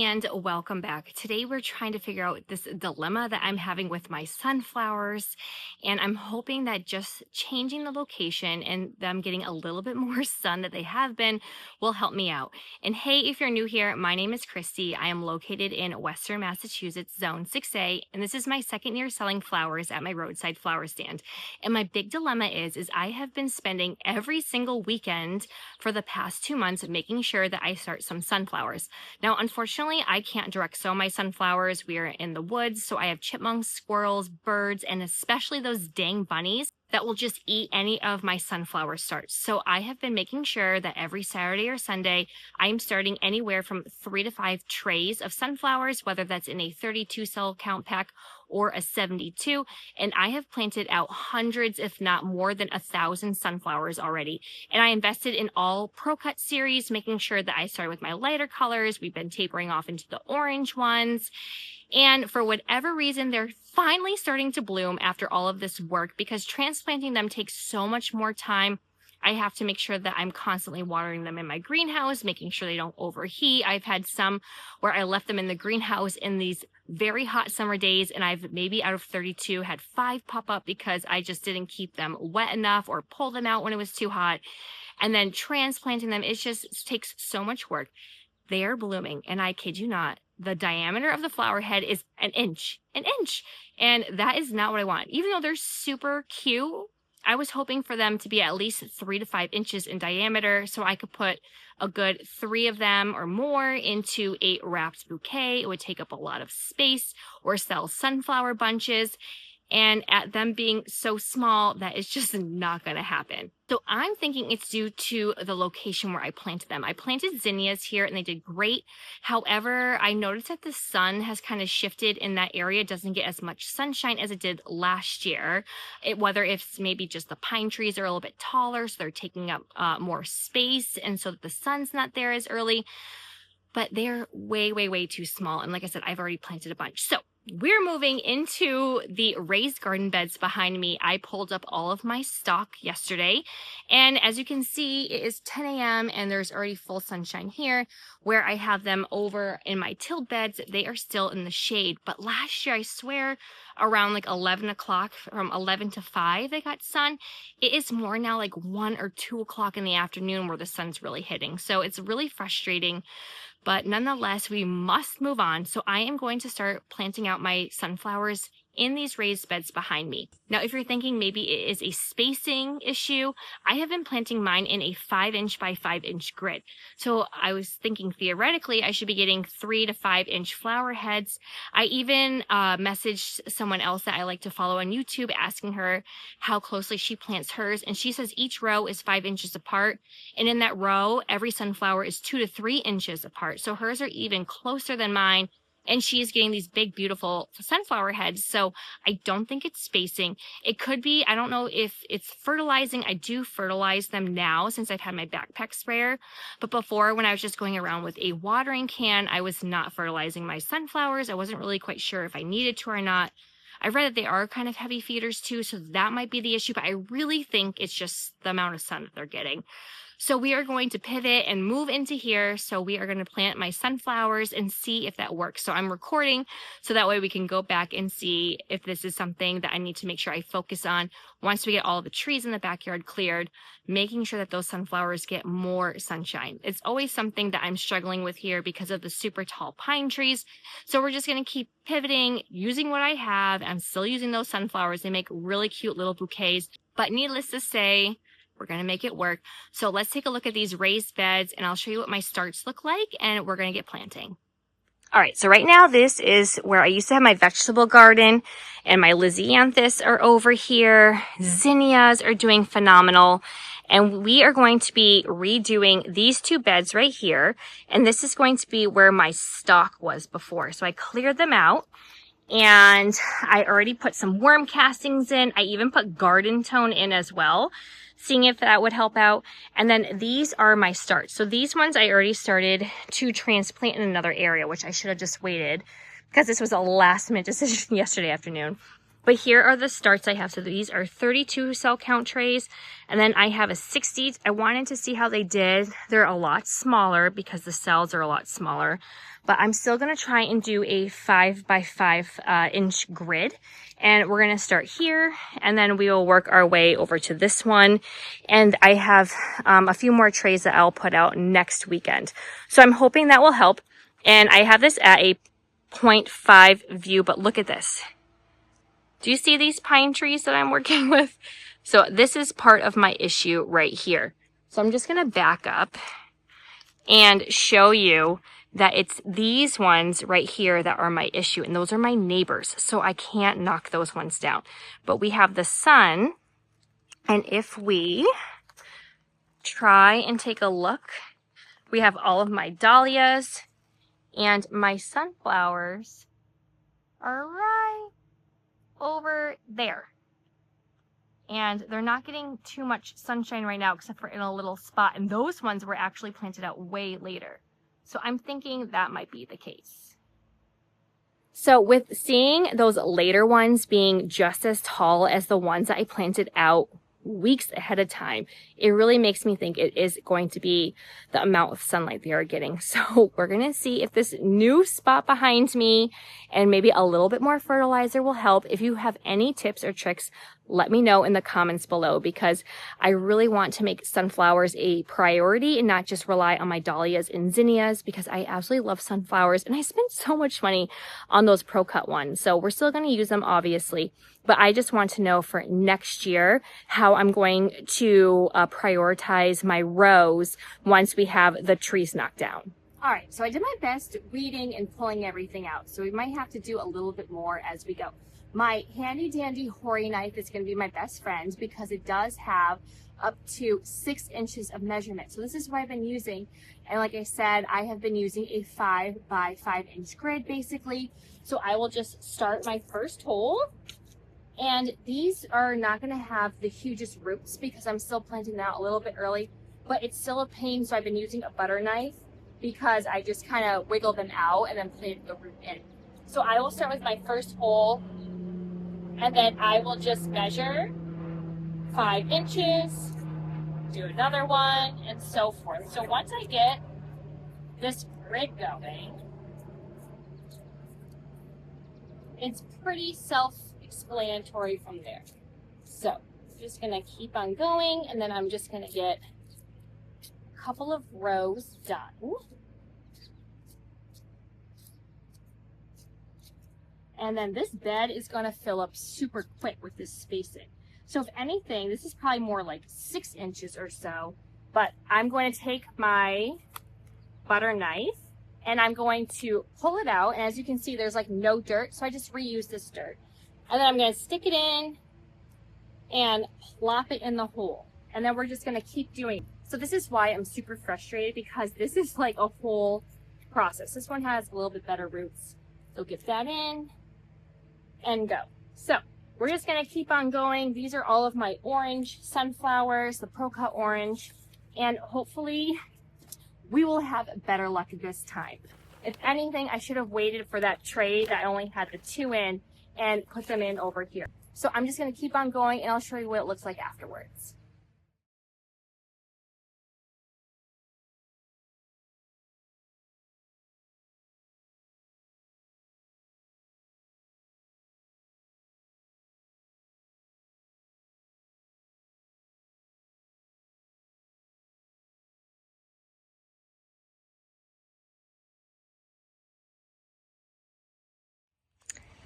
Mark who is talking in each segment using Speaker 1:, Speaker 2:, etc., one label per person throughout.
Speaker 1: and welcome back. Today we're trying to figure out this dilemma that I'm having with my sunflowers, and I'm hoping that just changing the location and them getting a little bit more sun that they have been will help me out. And hey, if you're new here, my name is Christy. I am located in Western Massachusetts, Zone 6A, and this is my second year selling flowers at my roadside flower stand. And my big dilemma is I have been spending every single weekend for the past 2 months making sure that I start some sunflowers. Now, unfortunately, I can't direct sow my sunflowers. We are in the woods, so I have chipmunks, squirrels, birds, and especially those dang bunnies that will just eat any of my sunflower starts. So I have been making sure that every Saturday or Sunday, I'm starting anywhere from 3 to 5 trays of sunflowers, whether that's in a 32 cell count pack or a 72. And I have planted out hundreds, if not more than 1,000 sunflowers already. And I invested in all ProCut series, making sure that I started with my lighter colors. We've been tapering off into the orange ones. And for whatever reason, they're finally starting to bloom after all of this work because transplanting them takes so much more time. I have to make sure that I'm constantly watering them in my greenhouse, making sure they don't overheat. I've had some where I left them in the greenhouse in these very hot summer days, and I've maybe out of 32 had 5 pop up because I just didn't keep them wet enough or pull them out when it was too hot. And then transplanting them, it just takes so much work. They are blooming, and I kid you not, the diameter of the flower head is an inch, and that is not what I want. Even though they're super cute, I was hoping for them to be at least 3 to 5 inches in diameter so I could put a good 3 of them or more into a wrapped bouquet. It would take up a lot of space, or sell sunflower bunches. And at them being so small, that is just not going to happen. So I'm thinking it's due to the location where I planted them. I planted zinnias here and they did great. However, I noticed that the sun has kind of shifted in that area. It doesn't get as much sunshine as it did last year. Whether it's maybe just the pine trees are a little bit taller, so they're taking up more space, and so the sun's not there as early. But they're way too small. And like I said, I've already planted a bunch. So we're moving into the raised garden beds behind me. I pulled up all of my stock yesterday. And as you can see, it is 10 a.m. and there's already full sunshine here. Where I have them over in my tilled beds, they are still in the shade. But last year, I swear, around like 11 o'clock, from 11 to 5, they got sun. It is more now like 1 or 2 o'clock in the afternoon where the sun's really hitting. So it's really frustrating. But nonetheless, we must move on. So I am going to start planting out my sunflowers in these raised beds behind me. Now, if you're thinking maybe it is a spacing issue, I have been planting mine in a 5-inch by 5-inch grid. So I was thinking theoretically I should be getting 3 to 5-inch flower heads. I even messaged someone else that I like to follow on YouTube asking her how closely she plants hers. And she says each row is 5 inches apart. And in that row, every sunflower is 2 to 3 inches apart. So hers are even closer than mine. And she is getting these big, beautiful sunflower heads. So I don't think it's spacing. It could be, I don't know if it's fertilizing. I do fertilize them now since I've had my backpack sprayer. But before, when I was just going around with a watering can, I was not fertilizing my sunflowers. I wasn't really quite sure if I needed to or not. I read that they are kind of heavy feeders too, so that might be the issue. But I really think it's just the amount of sun that they're getting. So we are going to pivot and move into here. So we are going to plant my sunflowers and see if that works. So I'm recording so that way we can go back and see if this is something that I need to make sure I focus on once we get all the trees in the backyard cleared, making sure that those sunflowers get more sunshine. It's always something that I'm struggling with here because of the super tall pine trees. So we're just going to keep pivoting, using what I have. I'm still using those sunflowers. They make really cute little bouquets, but needless to say, we're going to make it work. So let's take a look at these raised beds and I'll show you what my starts look like and we're going to get planting. All right, so right now this is where I used to have my vegetable garden and my lisianthus are over here. Zinnias are doing phenomenal. And we are going to be redoing these 2 beds right here. And this is going to be where my stock was before. So I cleared them out. And I already put some worm castings in. I even put garden tone in as well, seeing if that would help out. And then these are my starts. So these ones I already started to transplant in another area, which I should have just waited because this was a last minute decision yesterday afternoon. But here are the starts I have. So these are 32 cell count trays. And then I have a 60. I wanted to see how they did. They're a lot smaller because the cells are a lot smaller. But I'm still going to try and do a 5 by 5 inch grid. And we're going to start here. And then we will work our way over to this one. And I have a few more trays that I'll put out next weekend. So I'm hoping that will help. And I have this at a 0.5 view. But look at this. Do you see these pine trees that I'm working with? So this is part of my issue right here. So I'm just going to back up and show you that it's these ones right here that are my issue. And those are my neighbors. So I can't knock those ones down. But we have the sun. And if we try and take a look, we have all of my dahlias and my sunflowers are right over there. And they're not getting too much sunshine right now except for in a little spot. And those ones were actually planted out way later. So I'm thinking that might be the case. So with seeing those later ones being just as tall as the ones that I planted out weeks ahead of time, it really makes me think it is going to be the amount of sunlight they are getting. So we're going to see if this new spot behind me and maybe a little bit more fertilizer will help. If you have any tips or tricks, let me know in the comments below, because I really want to make sunflowers a priority and not just rely on my dahlias and zinnias, because I absolutely love sunflowers and I spent so much money on those ProCut ones. So we're still going to use them, obviously, but I just want to know for next year how I'm going to prioritize my rows once we have the trees knocked down. All right, so I did my best weeding and pulling everything out. So we might have to do a little bit more as we go. My handy dandy Hori knife is going to be my best friend because it does have up to 6 inches of measurement. So this is what I've been using. And like I said, I have been using a 5 by 5 inch grid basically. So I will just start my first hole. And these are not going to have the hugest roots because I'm still planting them out a little bit early, but it's still a pain. So I've been using a butter knife because I just kind of wiggle them out and then plant the root in. So I will start with my first hole, and then I will just measure 5 inches, do another one, and so forth. So once I get this grid going, it's pretty self-explanatory from there. So just gonna keep on going, and then I'm just gonna get a couple of rows done. And then this bed is gonna fill up super quick with this spacing. So if anything, this is probably more like 6 inches or so, but I'm going to take my butter knife and I'm going to pull it out. And as you can see, there's like no dirt. So I just reuse this dirt. And then I'm going to stick it in and plop it in the hole. And then we're just going to keep doing it. So this is why I'm super frustrated, because this is like a whole process. This one has a little bit better roots. So get that in and go. So we're just going to keep on going. These are all of my orange sunflowers, the ProCut orange, and hopefully we will have better luck this time. If anything, I should have waited for that tray that I only had the 2 in and put them in over here. So I'm just going to keep on going and I'll show you what it looks like afterwards.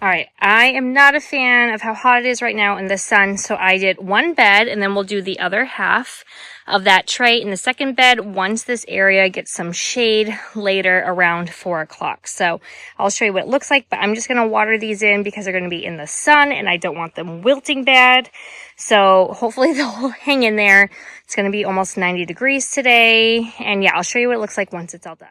Speaker 1: All right, I am not a fan of how hot it is right now in the sun, so I did one bed and then we'll do the other half of that tray in the second bed once this area gets some shade later around 4 o'clock. So I'll show you what it looks like, but I'm just going to water these in because they're going to be in the sun and I don't want them wilting bad. So hopefully they'll hang in there. It's going to be almost 90 degrees today. And yeah, I'll show you what it looks like once it's all done.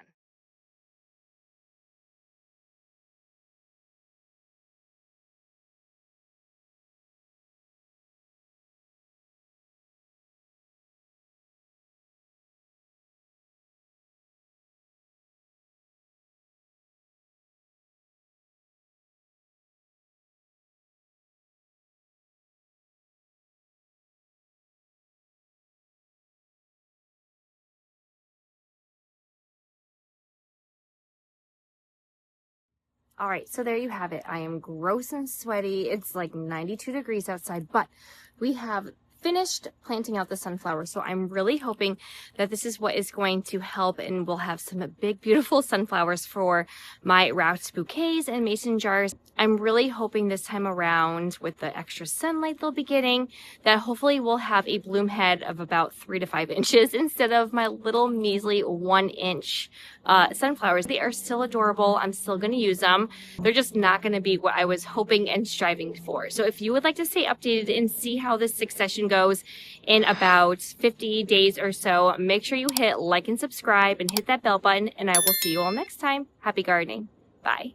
Speaker 1: All right, so there you have it. I am gross and sweaty. It's like 92 degrees outside, but we have finished planting out the sunflowers. So I'm really hoping that this is what is going to help, and we'll have some big, beautiful sunflowers for my wrapped bouquets and mason jars. I'm really hoping this time around, with the extra sunlight they'll be getting, that hopefully we'll have a bloom head of about 3 to 5 inches instead of my little measly 1-inch sunflowers. They are still adorable. I'm still going to use them. They're just not going to be what I was hoping and striving for. So if you would like to stay updated and see how this succession goes in about 50 days or so, make sure you hit like and subscribe and hit that bell button, and I will see you all next time. Happy gardening. Bye.